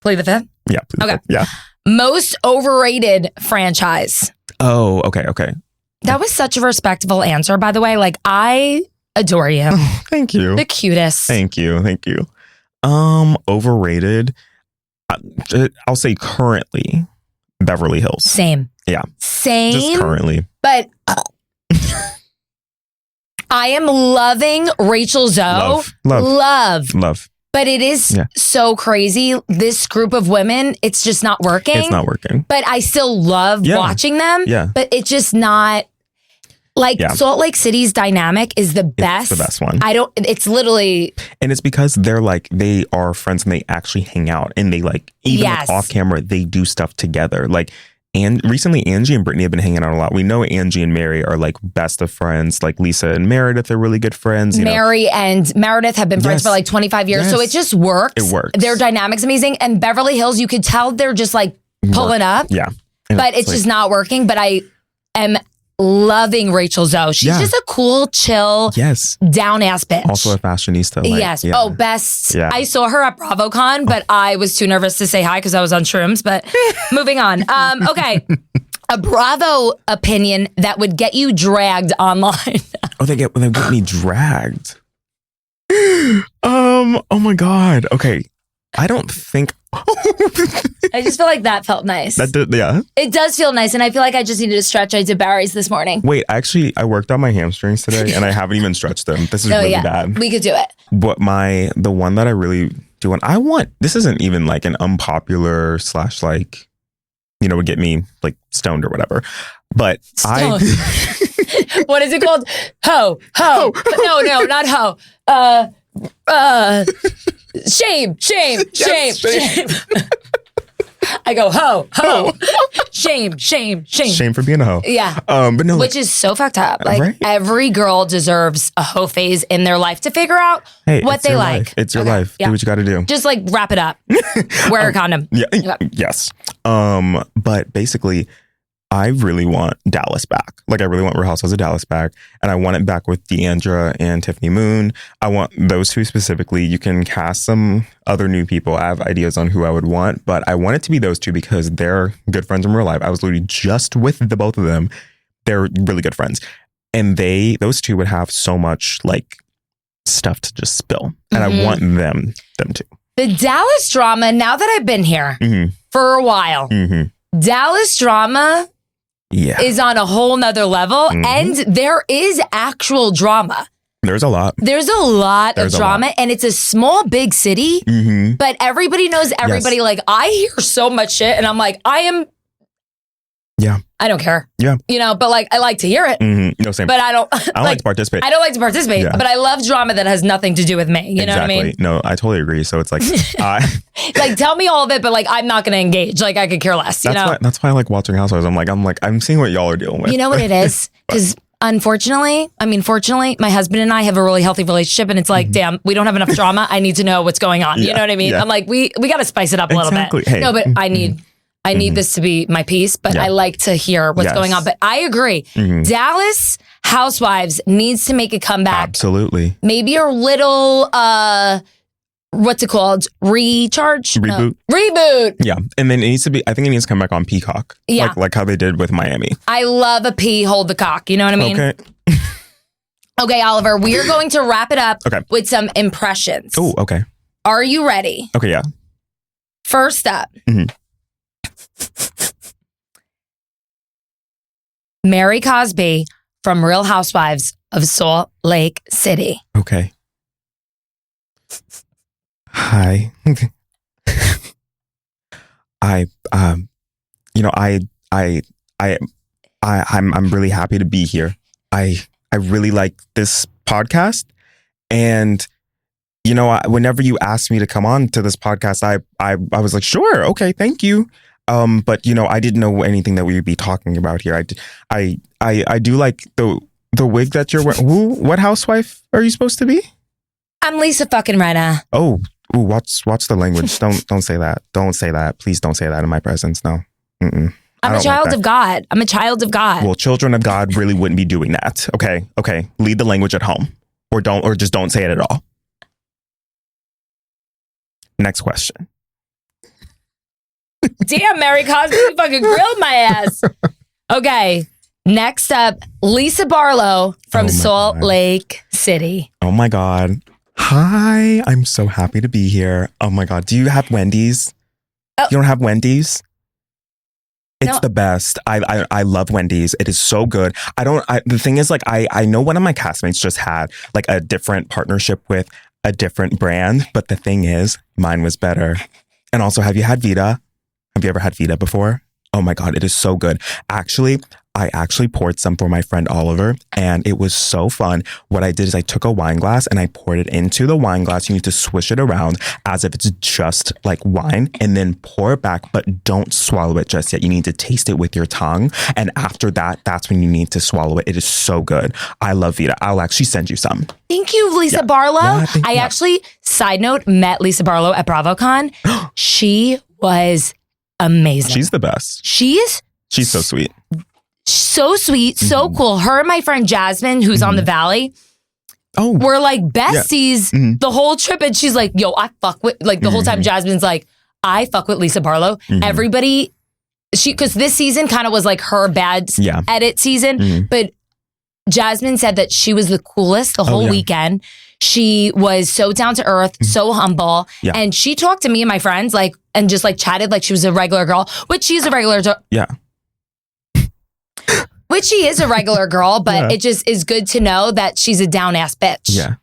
Plead the fifth. Yeah. Okay. Yeah. Most overrated franchise. Oh, okay. That was such a respectable answer, by the way. Like, I adore you. Thank you. The cutest. Thank you. Overrated. I'll say currently Beverly Hills. Same. Yeah. Same. Just currently. But I am loving Rachel Zoe. Love. But it is so crazy. This group of women, it's just not working. It's not working. But I still love watching them. Yeah. But it's just not like Salt Lake City's dynamic is the best. It's the best one. It's literally. And it's because they are friends and they actually hang out and they like, even like off camera, they do stuff together. Like, and recently Angie and Brittany have been hanging out a lot. We know Angie and Mary are like best of friends. Like Lisa and Meredith are really good friends. Mary and Meredith have been friends for like 25 years. So it just works. It works. Their dynamic's amazing. And Beverly Hills, you could tell they're just like pulling up. Yeah. But it's just not working. But I am loving Rachel Zoe. She's just a cool, chill, down ass bitch. Also a fashionista. Like, yes. Oh, best. Yeah. I saw her at BravoCon, but I was too nervous to say hi because I was on shrooms. But moving on. Okay. A Bravo opinion that would get you dragged online. They get me dragged. Oh my God. Okay. I don't think. I just feel like that felt nice. It does feel nice. And I feel like I just needed to stretch. I did Barry's this morning. Wait, actually, I worked on my hamstrings today and I haven't even stretched them. This is really bad. We could do it. But the one that I really do want, this isn't even like an unpopular / like, would get me like stoned or whatever. But What is it called? Ho. No, not ho. Shame. I go ho. Shame. Shame for being a hoe. Yeah. But no, which is so fucked up. Like every girl deserves a hoe phase in their life to figure out what they like. Life. It's your life. Yeah. Do what you got to do. Just like wrap it up. Wear a condom. Yeah. Okay. Yes. But basically, I really want Dallas back. Like, I really want Real Housewives of Dallas back. And I want it back with Deandra and Tiffany Moon. I want those two specifically. You can cast some other new people. I have ideas on who I would want, but I want it to be those two because they're good friends in real life. I was literally just with the both of them. They're really good friends. And those two would have so much like stuff to just spill. And I want them to. The Dallas drama, now that I've been here for a while, Dallas drama is on a whole nother level. And there is actual drama. There's a lot. There's a lot of drama. And it's a small, big city. But everybody knows everybody. Like, I hear so much shit. And I'm like, I don't care. Yeah. But like, I like to hear it. No, same. But I don't like to participate. I don't like to participate. But I love drama that has nothing to do with me. You know what I mean? No, I totally agree. So it's like, like, tell me all of it, but like, I'm not going to engage. Like, I could care less. That's why I like watching Housewives. I'm seeing what y'all are dealing with. You know what it is? Because Unfortunately, fortunately, my husband and I have a really healthy relationship, and it's like, damn, we don't have enough drama. I need to know what's going on. You know what I mean? I'm like, we got to spice it up a little bit. Hey. No, but I need this to be my piece, but I like to hear what's going on. But I agree. Dallas Housewives needs to make a comeback. Absolutely. Maybe a little, what's it called? Recharge? Reboot. No. Reboot. Yeah. And then it needs to be, I think it needs to come back on Peacock. Yeah. Like how they did with Miami. I love a pee, hold the cock. You know what I mean? Okay. Okay, Oliver, we are going to wrap it up with some impressions. Oh, okay. Are you ready? Okay, yeah. First up. Mary Cosby from Real Housewives of Salt Lake City. Okay. Hi. I'm really happy to be here. I really like this podcast, and whenever you asked me to come on to this podcast, I was like, sure, okay, thank you. But I didn't know anything that we would be talking about here. I do like the wig that you're wearing. What housewife are you supposed to be? I'm Lisa fucking Rinna. Oh, watch the language. Don't say that. Don't say that. Please don't say that in my presence. No. Mm-mm. I'm a child of God. I'm a child of God. Well, children of God really wouldn't be doing that. Okay. Lead the language at home, or just don't say it at all. Next question. Damn, Mary Cosby, you fucking grilled my ass. Okay. Next up, Lisa Barlow from Salt Lake City. Oh my God. Hi. I'm so happy to be here. Oh my God. Do you have Wendy's? You don't have Wendy's? It's the best. I love Wendy's. It is so good. The thing is, like, I know one of my castmates just had like a different partnership with a different brand, but the thing is, mine was better. And also, have you had Vita? Have you ever had Vita before? Oh my God, it is so good. I actually poured some for my friend Oliver, and it was so fun. What I did is I took a wine glass and I poured it into the wine glass. You need to swish it around as if it's just like wine, and then pour it back, but don't swallow it just yet. You need to taste it with your tongue. And after that, that's when you need to swallow it. It is so good. I love Vita. I'll actually send you some. Thank you, Lisa Barlow. Yeah, I actually, side note, met Lisa Barlow at BravoCon. She was amazing. She's the best. She's so sweet. So sweet, so cool. Her and my friend Jasmine, who's on the Valley, were like besties the whole trip. And she's like, yo, I fuck with, like the whole time Jasmine's like, I fuck with Lisa Barlow. Everybody, because this season kind of was like her bad edit season. But Jasmine said that she was the coolest the whole weekend. She was so down to earth, so humble. Yeah. And she talked to me and my friends like, and just like chatted like she was a regular girl, which she's a regular Which she is a regular girl, but it just is good to know that she's a down-ass bitch. Yeah.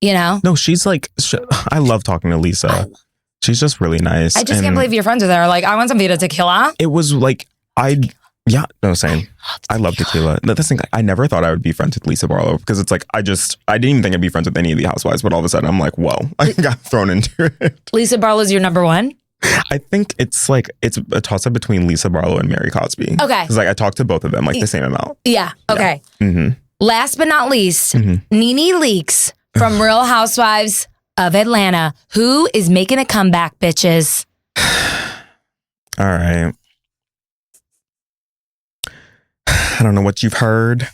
You know? No, she's like, I love talking to Lisa. She's just really nice. I just can't believe your friends are there. Like, I want some Vita tequila. It was like, same. I love tequila. The thing, I never thought I would be friends with Lisa Barlow because it's like, I didn't even think I'd be friends with any of the housewives, but all of a sudden I'm like, whoa, I got thrown into it. Lisa Barlow's your number one? I think it's a toss-up between Lisa Barlow and Mary Cosby. Okay. Because like I talked to both of them like the same amount. Yeah. Okay. Yeah. Last but not least, Nene Leakes from Real Housewives of Atlanta, who is making a comeback, bitches. All right. I don't know what you've heard,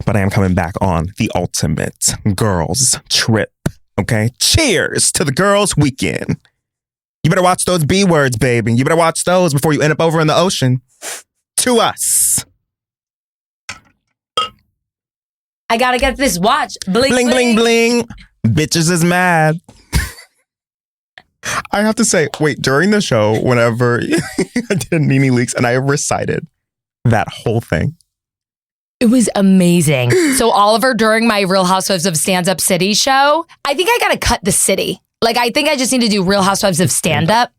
but I am coming back on the ultimate girls trip. Okay. Cheers to the girls' weekend. You better watch those B words, baby. You better watch those before you end up over in the ocean. To us. I gotta get this watch. Bling, bling, bling, bling. Bitches is mad. I have to say, during the show, whenever I did Nene Leakes and I recited that whole thing. It was amazing. So Oliver, during my Real Housewives of Stand-Up City show, I think I gotta cut the city. Like, I think I just need to do Real Housewives of Stand-Up,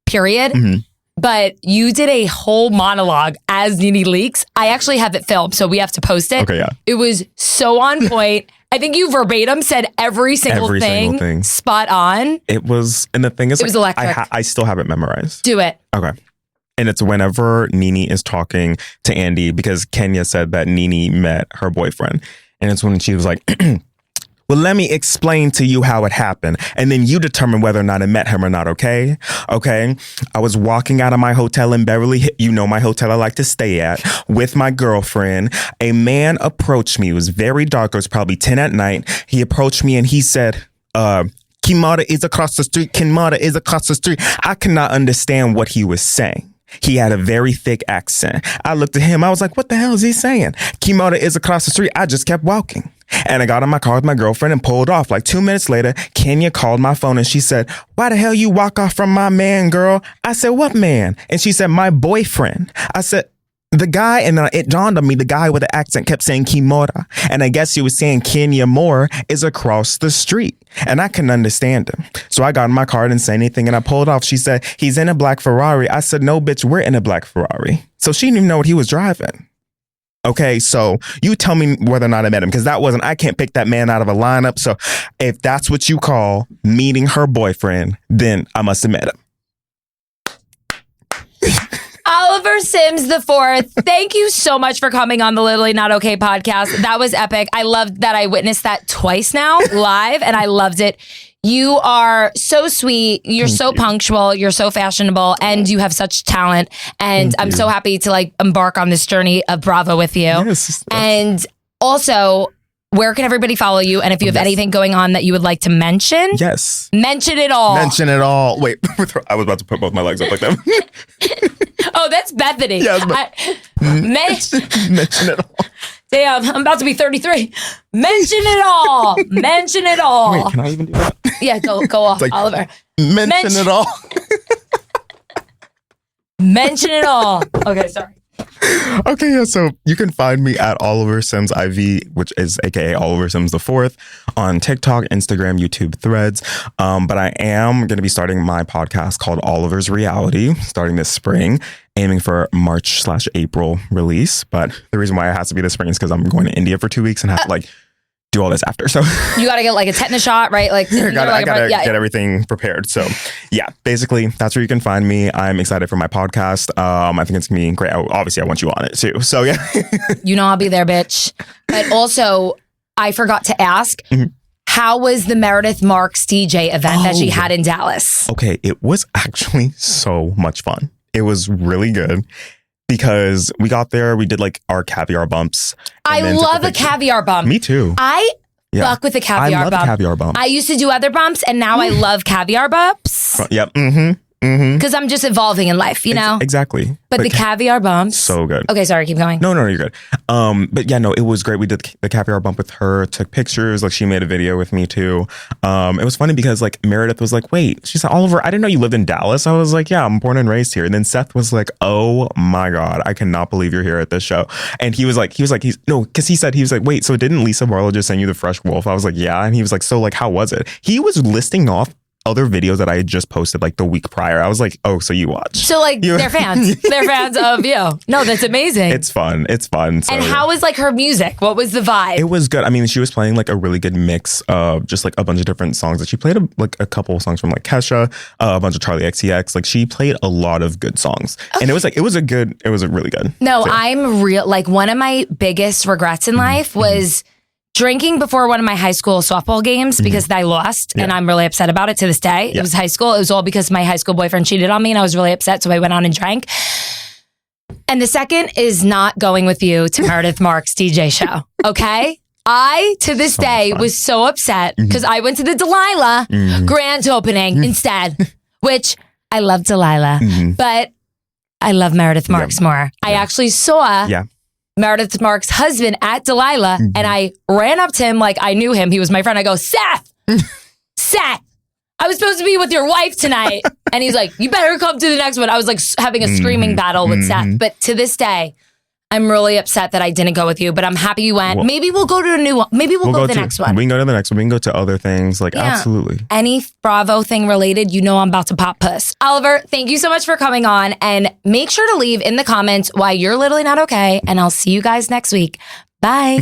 period. But you did a whole monologue as Nene Leakes. I actually have it filmed, so we have to post it. Okay, yeah. It was so on point. I think you verbatim said every single thing spot on. It was, and the thing is, it was electric. I still have it memorized. Do it. Okay. And it's whenever Nene is talking to Andy, because Kenya said that Nene met her boyfriend. And it's when she was like, well, let me explain to you how it happened. And then you determine whether or not I met him or not, okay? Okay. I was walking out of my hotel in Beverly Hills, you know, my hotel I like to stay at, with my girlfriend. A man approached me. It was very dark. It was probably 10 at night. He approached me and he said, Kimara is across the street. Kimara is across the street. I could not understand what he was saying. He had a very thick accent. I looked at him. I was like, what the hell is he saying? Kimura is across the street. I just kept walking. And I got in my car with my girlfriend and pulled off. Like 2 minutes later, Kenya called my phone and she said, why the hell you walk off from my man, girl? I said, what man? And she said, my boyfriend. I said, the guy, and then it dawned on me, the guy with the accent kept saying Kimura. And I guess he was saying Kenya Moore is across the street. And I couldn't understand him. So I got in my car, didn't say anything, and I pulled off. She said, he's in a black Ferrari. I said, no, bitch, we're in a black Ferrari. So she didn't even know what he was driving. Okay, so you tell me whether or not I met him, because I can't pick that man out of a lineup. So if that's what you call meeting her boyfriend, then I must have met him. Oliver Sims the Fourth, thank you so much for coming on the Literally Not Okay podcast. That was epic. I loved that I witnessed that twice now live, and I loved it. You are so sweet. You're so punctual. You're so fashionable, and you have such talent. And I'm so happy to like embark on this journey of Bravo with you. Yes. And also, where can everybody follow you? And if you have anything going on that you would like to mention, mention it all. Mention it all. Wait, I was about to put both my legs up like that. Oh, that's Bethany. Yes, mention it all. Damn, I'm about to be 33. Mention it all. Mention it all. Wait, can I even do that? Yeah, go off, like, Oliver. Mention it all. Mention it all. Okay, sorry. Okay, yeah, so you can find me at Oliver Sims IV, which is aka Oliver Sims the Fourth, on TikTok, Instagram, YouTube, Threads. But I am going to be starting my podcast called Oliver's Reality, starting this spring, aiming for March/April release. But the reason why it has to be this spring is because I'm going to India for 2 weeks and have to like do all this after. So you got to get like a tetanus shot, right? Like I gotta get everything prepared. So yeah, basically that's where you can find me. I'm excited for my podcast. I think it's gonna be great. Obviously I want you on it too. So yeah. You know I'll be there, bitch. But also I forgot to ask, how was the Meredith Marks DJ event that she had in Dallas? Okay, it was actually so much fun. It was really good. Because we got there, we did like our caviar bumps. I love a caviar bump. Me too. I fuck with the caviar bump. I love caviar bump. I used to do other bumps, and now I love caviar bumps. Yep. Because I'm just evolving in life, you know? Exactly. But the caviar bumps. So good. Okay, sorry, keep going. No, you're good. But yeah, no, it was great. We did the caviar bump with her, took pictures. Like she made a video with me too. It was funny because like Meredith was like, wait, she said, Oliver, I didn't know you lived in Dallas. I was like, yeah, I'm born and raised here. And then Seth was like, oh my God, I cannot believe you're here at this show. And he was like, because he said, he was like, wait, so didn't Lisa Barlow just send you the fresh wolf? I was like, yeah. And he was like, so like, how was it? He was listing off other videos that I had just posted like the week prior. I was like, oh, so you watch. So like they're fans. They're fans of you. No, that's amazing. It's fun. It's fun. So, and how was like her music? What was the vibe? It was good. I mean, she was playing like a really good mix of just like a bunch of different songs. That she played a couple of songs from like Kesha, a bunch of Charlie XCX. Like she played a lot of good songs. Okay. And it was really good. No, so. I'm real. Like one of my biggest regrets in life was drinking before one of my high school softball games because I lost and I'm really upset about it to this day. It was high school. It was all because my high school boyfriend cheated on me and I was really upset. So I went on and drank. And the second is not going with you to Meredith Marks' DJ show. Okay? I, to this day, was so upset because I went to the Delilah grand opening instead, which I love Delilah, but I love Meredith Marks more. I actually saw Meredith Marks' husband at Delilah, and I ran up to him like I knew him. He was my friend. I go, Seth, I was supposed to be with your wife tonight. And he's like, you better come to the next one. I was like having a screaming battle with Seth. But to this day, I'm really upset that I didn't go with you, but I'm happy you went. Well, maybe we'll go to a new one. Maybe we'll go to the next one. We can go to the next one. We can go to other things. Like, absolutely. Any Bravo thing related, you know I'm about to pop puss. Oliver, thank you so much for coming on. And make sure to leave in the comments why you're literally not okay. And I'll see you guys next week. Bye.